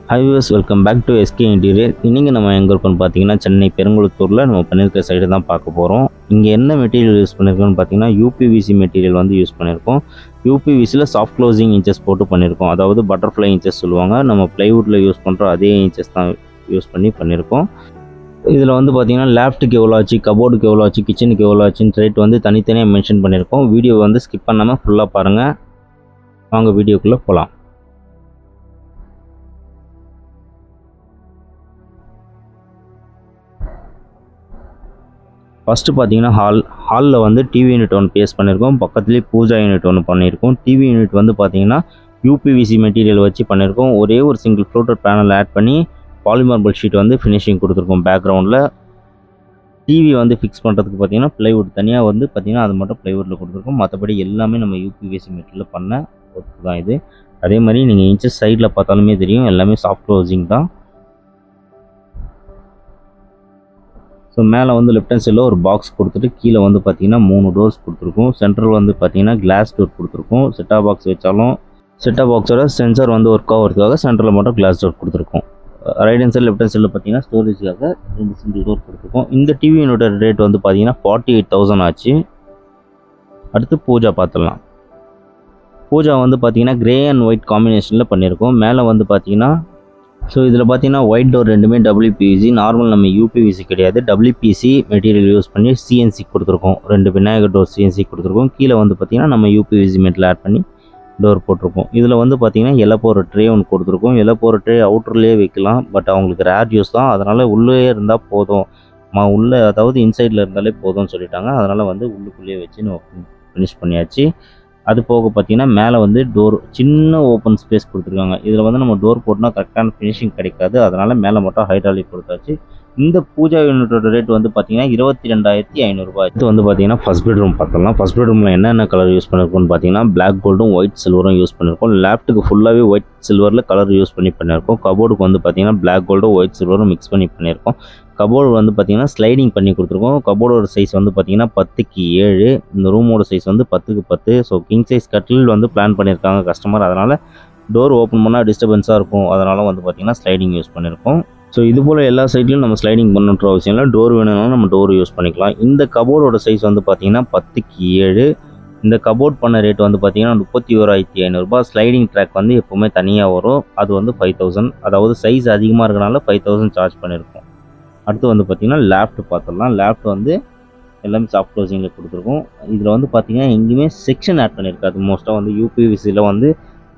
High viewers, welcome back to SK interior. இன்றைக்கி நம்ம எங்கே இருக்கோம்னு பார்த்தீங்கன்னா சென்னை பெருங்குளத்தூரில் நம்ம பண்ணியிருக்க சைடு தான் பார்க்க போகிறோம். இங்கே என்ன மெட்டீரியல் யூஸ் பண்ணியிருக்கோம்னு பார்த்தீங்கன்னா யூபிவிசி மெட்டீரியல் வந்து யூஸ் பண்ணியிருக்கோம். யூபிவிசியில் சாஃப்ட் க்ளோசிங் இன்ச்சஸ் போட்டு பண்ணியிருக்கோம். அதாவது பட்டர்ஃப்ளை இன்ச்சஸ் சொல்லுவாங்க. நம்ம ப்ளைவுட்டில் யூஸ் பண்ணுற அதே இன்ச்சஸ் தான் யூஸ் பண்ணி பண்ணியிருக்கோம். இதில் வந்து பார்த்தீங்கன்னா லேஃப்ட்டுக்கு எவ்வளோ ஆச்சு, கபோர்டுக்கு எவ்வளோ ஆச்சு, கிச்சனுக்கு எவ்வளோ ஆச்சுன்னு ரேட் வந்து தனித்தனியாக மென்ஷன் பண்ணியிருக்கோம். வீடியோ வந்து ஸ்கிப் பண்ணாமல் ஃபுல்லாக பாருங்கள். வாங்க வீடியோக்குள்ளே போகலாம். ஃபஸ்ட்டு பார்த்தீங்கன்னா ஹாலில் வந்து டிவி யூனிட் ஒன்று பேஸ் பண்ணியிருக்கோம். பக்கத்துலேயே பூஜா யூனிட் ஒன்று பண்ணியிருக்கோம். டிவி யூனிட் வந்து பார்த்தீங்கன்னா யூபிவிசி மெட்டீரியல் வச்சு பண்ணியிருக்கோம். ஒரே ஒரு சிங்கிள் ஃப்ளோட்டர் பேனல் ஆட் பண்ணி பாலிமார்பிள் ஷீட் வந்து ஃபினிஷிங் கொடுத்துருக்கோம். பேக்ரவுண்டில் டிவி வந்து ஃபிக்ஸ் பண்ணுறதுக்கு பார்த்தீங்கன்னா ப்ளைவுட் தனியாக வந்து பார்த்தீங்கன்னா அது மட்டும் ப்ளைவுட்டில் கொடுத்துருக்கோம். மற்றபடி எல்லாமே நம்ம யூபிவிசி மெட்டீரியல் பண்ண ஒர்க் தான் இது. அதே மாதிரி நீங்கள் இன்ச்சஸ் சைடில் பார்த்தாலுமே தெரியும், எல்லாமே சாஃப்ட் க்ளோசிங் தான். ஸோ மேலே வந்து லெஃப்ட் ஹேண்ட் சைடில் ஒரு பாக்ஸ் கொடுத்துட்டு கீழே வந்து பார்த்தீங்கன்னா 3 டோர்ஸ் கொடுத்துருக்கோம். சென்ட்ரல் வந்து பார்த்தீங்கன்னா கிளாஸ் டோர் கொடுத்துருக்கோம். செட்டாப் பாக்ஸ் வச்சாலும் செட்டாப் பாக்ஸோட சென்சார் வந்து ஒர்க் ஆகிறதுக்காக சென்டரில் மட்டும் கிளாஸ் டோர் கொடுத்துருக்கோம். Right hand side left hand சைடில் பார்த்தீங்கன்னா ஸ்டோரேஜுக்காக 2 சிங்கிள் டோர் கொடுத்துருக்கோம். இந்த டிவி யூனிட்டோட ரேட் வந்து பார்த்தீங்கன்னா 48,000 ஆச்சு. அடுத்து பூஜா பார்த்துடலாம். பூஜா வந்து பார்த்தீங்கன்னா கிரே அண்ட் ஒயிட் காம்பினேஷனில் பண்ணியிருக்கோம். மேலே வந்து பார்த்தீங்கன்னா இதில் பார்த்தீங்கன்னா ஒயிட் டோர் ரெண்டுமே டபிள்யூபிவிசி, நார்மல் நம்ம யூபிவிசி கிடையாது, டபிள்யூபிசி மெட்டீரியல் யூஸ் பண்ணி சிஎன்சி கொடுத்துருக்கோம். 2 விநாயகர் டோர் சிஎன்சி கொடுத்துருக்கோம். கீழே வந்து பார்த்தீங்கன்னா நம்ம யூபிவிசி மெட்டீரியல் ஆட் பண்ணி டோர் போட்டிருக்கோம். இதில் வந்து பார்த்தீங்கன்னா இலை போகிற ட்ரே ஒன்று கொடுத்துருக்கோம். இலை போகிற ட்ரே அவுட்டர்லேயே வைக்கலாம், பட் அவங்களுக்கு ரேர் யூஸ் தான், அதனால் உள்ளே இருந்தால் போதும், உள்ளே அதாவது இன்சைடில் இருந்தாலே போதும்னு சொல்லிட்டாங்க. அதனால் வந்து உள்ளுக்குள்ளேயே வச்சு நம்ம ஃபினிஷ் பண்ணியாச்சு. அது போக பார்த்தீங்கன்னா மேலே வந்து டோர் சின்ன ஓப்பன் ஸ்பேஸ் கொடுத்துருக்காங்க. இதில் வந்து நம்ம டோர் போட்டோம்னா கரெக்டான ஃபினிஷிங் கிடைக்காது, அதனால் மேலே மட்டும் ஹைட்ராலிக் கொடுத்தாச்சு. இந்த பூஜா யூனிட்டோட ரேட் வந்து பார்த்தீங்கன்னா 22,500 இது வந்து பார்த்தீங்கன்னா ஃபஸ்ட் பெட்ரூம் பார்த்துடலாம். ஃபஸ்ட் பெட்ரூமில் என்னென்ன கலர் யூஸ் பண்ணியிருக்கோம்னு பார்த்தீங்கன்னா பிளாக் கோல்டும் ஒயிட் சில்வரும் யூஸ் பண்ணியிருக்கோம். லேஃப்ட்டுக்கு ஃபுல்லாகவே ஒயிட் சில்வரில் கலர் யூஸ் பண்ணி பண்ணியிருக்கோம். கபோர்டுக்கு வந்து பார்த்தீங்கன்னா பிளாக் கோல்டும் ஒயிட் சில்வரும் மிக்ஸ் பண்ணி பண்ணியிருக்கோம். கபோர்டு வந்து பார்த்தீங்கன்னா ஸ்லைடிங் பண்ணி கொடுத்துருக்கோம். கபோர்டோட சைஸ் வந்து பார்த்தீங்கன்னா 10x7. இந்த ரூமோட சைஸ் வந்து 10x10. ஸோ கிங் சைஸ் கட்டில் வந்து பிளான் பண்ணியிருக்காங்க கஸ்டமர். அதனால் டோர் ஓப்பன் பண்ணால் டிஸ்டர்பன்ஸாக இருக்கும், அதனால் வந்து பார்த்தீங்கன்னா ஸ்லைடிங் யூஸ் பண்ணியிருக்கோம். ஸோ இது போல் எல்லா சைட்லையும் நம்ம ஸ்லைடிங் பண்ணுற அவசியம் இல்லை. டோர் வேணும்னா நம்ம டோர் யூஸ் பண்ணிக்கலாம். இந்த கபோர்டோட சைஸ் வந்து பார்த்தீங்கன்னா 10x7. இந்த கபோர்ட் பண்ண ரேட் வந்து பார்த்தீங்கன்னா 31,500. ஸ்லைடிங் ட்ராக் வந்து எப்போவுமே தனியாக வரும், அது வந்து 5,000. அதாவது சைஸ் அதிகமாக இருக்கனால 5,000 சார்ஜ் பண்ணியிருக்கோம். அடுத்து வந்து பார்த்திங்கன்னா லேஃப்ட் பார்த்துடலாம். லேஃப்ட் வந்து எல்லாமே சாஃப்ட் க்ளோசிங்கில் கொடுத்துருக்கோம். இதில் வந்து பார்த்திங்கன்னா எங்கேயுமே செக்ஷன் ஆட் பண்ணியிருக்காது. மோஸ்ட்டாக வந்து யூபிவிசியில் வந்து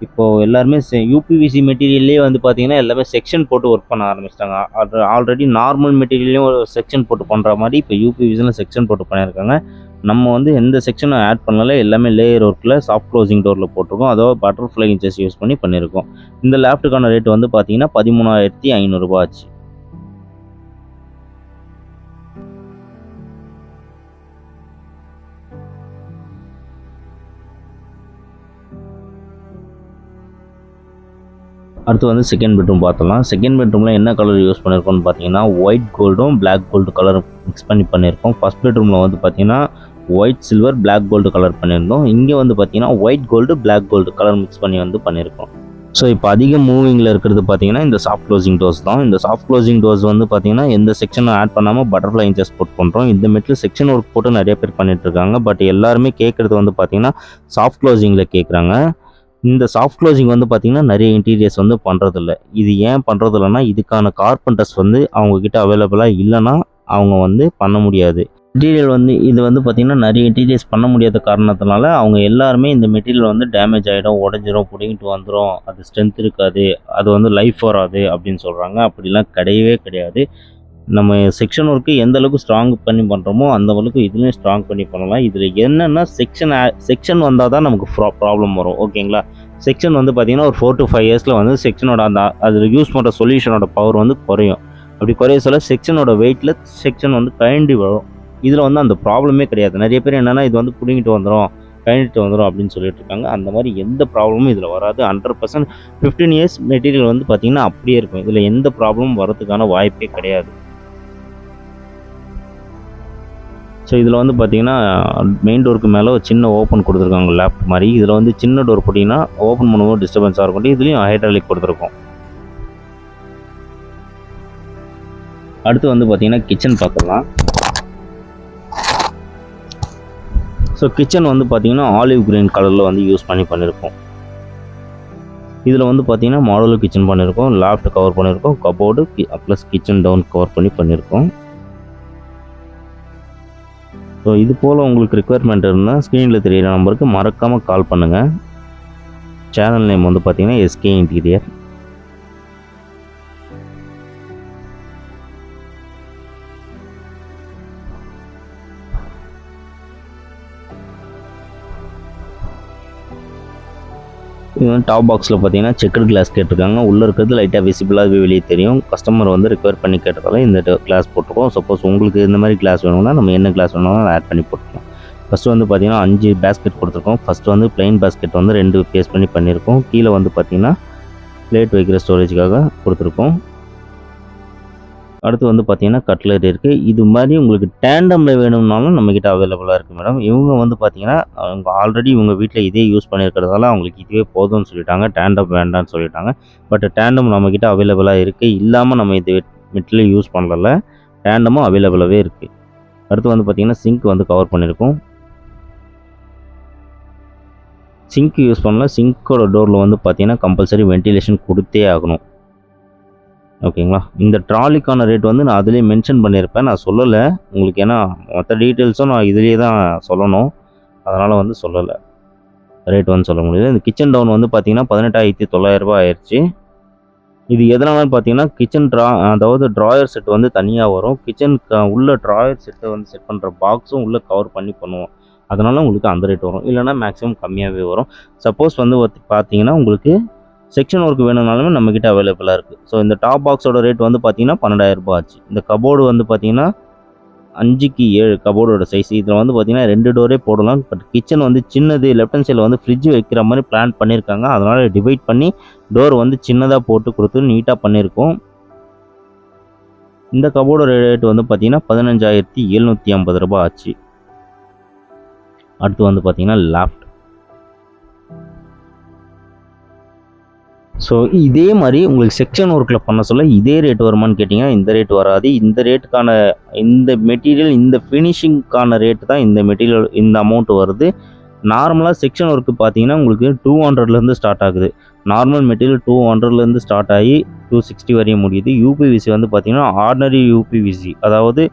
இப்போது எல்லாருமே யூபிவிசி மெட்டீரியல்லே வந்து பார்த்திங்கன்னா எல்லாமே செக்ஷன் போட்டு ஒர்க் பண்ண ஆரம்பிச்சிட்டாங்க. அது ஆல்ரெடி நார்மல் மெட்டீரியல்லையும் ஒரு செக்ஷன் போட்டு பண்ணுற மாதிரி இப்போ யூபிவிசியில் செக்ஷன் போட்டு பண்ணியிருக்காங்க. நம்ம வந்து எந்த செக்ஷனும் ஆட் பண்ணல, எல்லாமே லேயர் ஒர்க்கில் சாஃப்ட் க்ளோசிங் டோரில் போட்டிருக்கோம். அதாவது பட்டர்ஃப்ளை இன்ச்சஸ் யூஸ் பண்ணி பண்ணியிருக்கோம். இந்த லேஃப்ட்டுக்கான ரேட் வந்து பார்த்திங்கன்னா 13,500 ஆச்சு. அடுத்து வந்து செகண்ட் பெட்ரூம் பார்த்துடலாம். செகண்ட் பெட்ரூமில் என்ன கலர் யூஸ் பண்ணியிருக்கோம்னு பார்த்தீங்கன்னா ஒயிட் கோல்டும் பிளாக் கோல்டு கலர் மிக்ஸ் பண்ணி பண்ணியிருக்கோம். ஃபஸ்ட் பெட்ரூமில் வந்து பார்த்தீங்கன்னா white silver black gold colour பண்ணியிருந்தோம். இங்கே வந்து பார்த்தீங்கன்னா white gold black gold colour mix பண்ணி வந்து பண்ணியிருக்கோம். ஸோ இப்போ அதிக மூவிங்கில் இருக்கிறது பார்த்தீங்கன்னா இந்த சாஃப்ட் க்ளோசிங் டோர்ஸ் தான். இந்த சாஃப்ட் க்ளோசிங் டோர்ஸ் வந்து பார்த்தீங்கன்னா எந்த செக்ஷனும் ஆட் பண்ணாமல் பட்டர்ஃப்ளை இன்ச்சஸ் போட் பண்ணுறோம். இந்த மெட்டீரியல் செக்ஷன் ஒர்க் போட்டு நிறைய பேர் பண்ணிட்டு இருக்காங்க. பட் எல்லாருமே கேட்குறது வந்து பார்த்தீங்கன்னா சாஃப்ட் க்ளோசிங்கில் கேட்குறாங்க. இந்த சாஃப்ட் க்ளோசிங் வந்து பார்த்திங்கன்னா நிறைய இன்டீரியர்ஸ் வந்து பண்ணுறதில்ல. இது ஏன் பண்ணுறதில்லன்னா இதுக்கான கார்பெண்டர்ஸ் வந்து அவங்கக்கிட்ட அவைலபிளாக இல்லைன்னா அவங்க வந்து பண்ண முடியாது. மெட்டீரியல் வந்து இது வந்து பார்த்திங்கன்னா நிறைய இன்டீரியர்ஸ் பண்ண முடியாத காரணத்தினால அவங்க எல்லாருமே இந்த மெட்டீரியல் வந்து டேமேஜ் ஆகிடும், உடஞ்சிரும், பிடிங்கிட்டு வந்துடும், அது ஸ்ட்ரென்த் இருக்காது, அது வந்து லைஃப் வராது அப்படின்னு சொல்கிறாங்க. அப்படிலாம் கிடையவே கிடையாது. நம்ம செக்ஷன் ஒர்க்கு எந்த அளவுக்கு ஸ்ட்ராங் பண்ணி பண்ணுறோமோ அந்த அளவுக்கு இதுலேயும் ஸ்ட்ராங் பண்ணி பண்ணலாம். இதில் என்னென்னா செக்ஷன் வந்தால் தான் நமக்கு ப்ராப்ளம் வரும். ஓகேங்களா? செக்ஷன் வந்து பார்த்திங்கன்னா ஒரு 4 to 5 இயர்ஸில் வந்து செக்ஷனோட அந்த அதில் யூஸ் பண்ணுற சொல்யூஷனோட பவர் வந்து குறையும். அப்படி குறைய சொல்ல செக்ஷனோட வெயிட்டில் செக்ஷன் வந்து கழண்டி வரும். இதில் வந்து அந்த ப்ராப்ளமே கிடையாது. நிறைய பேர் என்னென்னா இது வந்து பிடிங்கிட்டு வந்துடும், கழண்டிட்டு வந்துடும் அப்படின்னு சொல்லிட்டு இருக்காங்க. அந்த மாதிரி எந்த ப்ராப்ளமும் இதில் வராது. 100% 15 இயர்ஸ் மெட்டீரியல் வந்து பார்த்திங்கன்னா அப்படியே இருக்கும். இதில் எந்த ப்ராப்ளமும் வரதுக்கான வாய்ப்பே கிடையாது. ஸோ இதில் வந்து பார்த்தீங்கன்னா மெயின் டோருக்கு மேலே ஒரு சின்ன ஓப்பன் கொடுத்துருக்காங்க லேப்ட் மாதிரி. இதில் வந்து சின்ன டோர் போட்டிங்கன்னா ஓப்பன் பண்ணும்போது டிஸ்டர்பன்ஸாக இருக்கும். இதுலேயும் ஹைட்ராலிக் கொடுத்துருக்கோம். அடுத்து வந்து பார்த்தீங்கன்னா கிச்சன் பார்க்கலாம். ஸோ கிச்சன் வந்து பார்த்தீங்கன்னா ஆலிவ் கிரீன் கலரில் வந்து யூஸ் பண்ணியிருக்கோம். இதில் வந்து பார்த்தீங்கன்னா மாடுலர் கிச்சன் பண்ணியிருக்கோம், லாஃப்ட் கவர் பண்ணியிருக்கோம், cupboard plus kitchen down cover பண்ணியிருக்கோம். ஸோ இது போல் உங்களுக்கு ரிக்குவயர்மெண்ட் இருந்தால் ஸ்க்ரீனில் தெரியிற நம்பருக்கு மறக்காமல் கால் பண்ணுங்கள். சேனல் நேம் வந்து பார்த்தீங்கன்னா எஸ்கே இன்டீரியர். இது வந்து டாப் பாக்ஸில் பார்த்தீங்கன்னா செக்கர் கிளாஸ் கேட்டிருக்காங்க. உள்ளே இருக்கிறது லைட்டாக விசிபிளாகவே வெளியே தெரியும். கஸ்டமர் வந்து ரிக்வயர் பண்ணி கேட்டதால இந்த கிளாஸ் போட்டிருக்கோம். சப்போஸ் உங்களுக்கு இந்த மாதிரி கிளாஸ் வேணும்னா நம்ம என்ன கிளாஸ் வேணும்னா ஆட் பண்ணி போட்டுருக்கோம். ஃபஸ்ட்டு வந்து பார்த்தீங்கன்னா 5 பேஸ்கெட் கொடுத்துருக்கோம். ஃபஸ்ட்டு வந்து பிளைன் பேஸ்கெட் வந்து 2 பேஸ் பண்ணி பண்ணியிருக்கோம். கீழே வந்து பார்த்தீங்கன்னா பிளேட் வைக்கிற ஸ்டோரேஜுக்காக கொடுத்துருக்கோம். அடுத்து வந்து பார்த்தீங்கன்னா கட்லரி இருக்குது. இது மாதிரி உங்களுக்கு டேண்டமில் வேணும்னாலும் நம்மக்கிட்ட அவைலபிளாக இருக்குது மேடம். இவங்க வந்து பார்த்தீங்கன்னா அவங்க ஆல்ரெடி இவங்க வீட்டில் இதே யூஸ் பண்ணியிருக்கிறதால அவங்களுக்கு இதுவே போதும்னு சொல்லிட்டாங்க, டேண்டம் வேண்டாம்னு சொல்லிட்டாங்க. பட் டேண்டம் நம்மக்கிட்ட அவைலபிளாக இருக்குது. இல்லாமல் நம்ம இது மெட்டீரியல் யூஸ் பண்ணல, டேண்டமும் அவைலபிளாகவே இருக்குது. அடுத்து வந்து பார்த்தீங்கன்னா சிங்க் வந்து கவர் பண்ணியிருக்கோம். சிங்க் யூஸ் பண்ணலாம். சிங்க்கோட டோரில் வந்து பார்த்தீங்கன்னா கம்பல்சரி வென்டிலேஷன் கொடுத்தே ஆகணும். ஓகேங்களா. இந்த ட்ராலிக்கான ரேட் வந்து நான் அதிலே மென்ஷன் பண்ணியிருப்பேன், நான் சொல்லலை உங்களுக்கு. ஏன்னா மற்ற டீட்டெயில்ஸும் நான் இதிலே தான் சொல்லணும், அதனால் வந்து சொல்லலை, ரேட் வந்து சொல்ல முடியாது. இந்த கிச்சன் டவுன் வந்து பார்த்தீங்கன்னா 18,900 ரூபா ஆயிடுச்சு. இது எதனாலன்னு பார்த்தீங்கன்னா கிச்சன் அதாவது ட்ராயர் செட் வந்து தனியாக வரும். கிச்சனுக்கு உள்ள ட்ராயர் செட்டை வந்து செட் பண்ணுற பாக்ஸும் உள்ளே கவர் பண்ணி பண்ணுவோம். அதனால் உங்களுக்கு அந்த ரேட் வரும். இல்லைனா மேக்ஸிமம் கம்மியாகவே வரும். சப்போஸ் வந்து பார்த்தீங்கன்னா உங்களுக்கு செக்ஷன் ஒர்க் வேணும்னாலுமே நம்மக்கிட்ட அவைலபிளாக இருக்குது. ஸோ இந்த டாப் பாக்ஸோட ரேட் வந்து பார்த்தீங்கன்னா 12,000 ரூபா ஆச்சு. இந்த கபோர்டு வந்து பார்த்தீங்கன்னா 5க்கு 7 கபோர்டோட சைஸ். இதில் வந்து பார்த்தீங்கன்னா 2 டோரே போடலாம். பட் கிச்சன் வந்து சின்னது, லெஃப்ட் ஹேண்ட் சைடில் வந்து ஃப்ரிட்ஜ் வைக்கிற மாதிரி பிளான் பண்ணியிருக்காங்க. அதனால் டிவைட் பண்ணி டோர் வந்து சின்னதாக போட்டு கொடுத்து நீட்டாக பண்ணியிருக்கோம். இந்த கபோர்டோட ரேட் வந்து பார்த்தீங்கன்னா 15,750 ரூபா ஆச்சு. அடுத்து வந்து பார்த்தீங்கன்னா லாஃப்ட். ஸோ இதே மாதிரி உங்களுக்கு செக்ஷன் ஒர்க்கில் பண்ண சொல்ல இதே ரேட் வருமானு கேட்டிங்கன்னா இந்த ரேட் வராது. இந்த ரேட்டுக்கான இந்த மெட்டீரியல், இந்த ஃபினிஷிங்க்கான ரேட்டு தான் இந்த மெட்டீரியல் இந்த அமௌண்ட் வருது. நார்மலாக செக்ஷன் ஒர்க்கு பார்த்தீங்கன்னா உங்களுக்கு 200லேருந்து ஸ்டார்ட் ஆகுது. நார்மல் மெட்டீரியல் 200லேருந்து ஸ்டார்ட் ஆகி 260 வரையும் முடியுது. யூபிவிசி வந்து பார்த்தீங்கன்னா ஆர்டினரி யூபிவிசி, அதாவது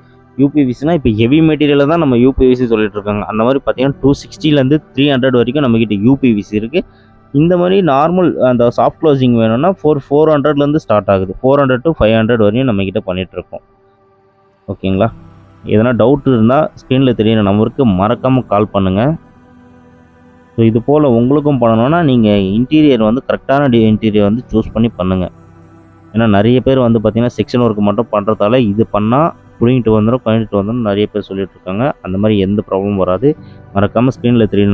யூபிவிசினா இப்போ ஹெவி மெட்டீரியலில் தான் நம்ம யூபிவிசி சொல்லிட்டு இருக்காங்க. அந்த மாதிரி பார்த்தீங்கன்னா 260லேருந்து 300 வரைக்கும் நம்மக்கிட்ட யூபிவிசி இருக்குது. இந்த மாதிரி நார்மல் அந்த சாஃப்ட் க்ளோசிங் வேணும்னா 400லேருந்து ஸ்டார்ட் ஆகுது. 400 to 500 வரையும் நம்மக்கிட்ட பண்ணிகிட்ருக்கோம். ஓகேங்களா. எதனா டவுட் இருந்தால் ஸ்க்ரீனில் தெரியிற நம்பருக்கு மறக்காமல் கால் பண்ணுங்கள். ஸோ இது போல் உங்களுக்கும் பண்ணணுன்னா நீங்கள் இன்டீரியர் வந்து கரெக்டான இன்டீரியர் வந்து சூஸ் பண்ணி பண்ணுங்கள். ஏன்னா நிறைய பேர் வந்து பார்த்திங்கன்னா செக்ஷன் ஒர்க் மட்டும் பண்ணுறதால இது பண்ணால் புடிங்கிட்டு வந்துடும், பண்ணிட்டு வந்துடும் நிறைய பேர் சொல்லிட்டு இருக்காங்க. அந்த மாதிரி எந்த ப்ராப்ளமும் வராது. மறக்காமல் ஸ்க்ரீனில் தெரியிற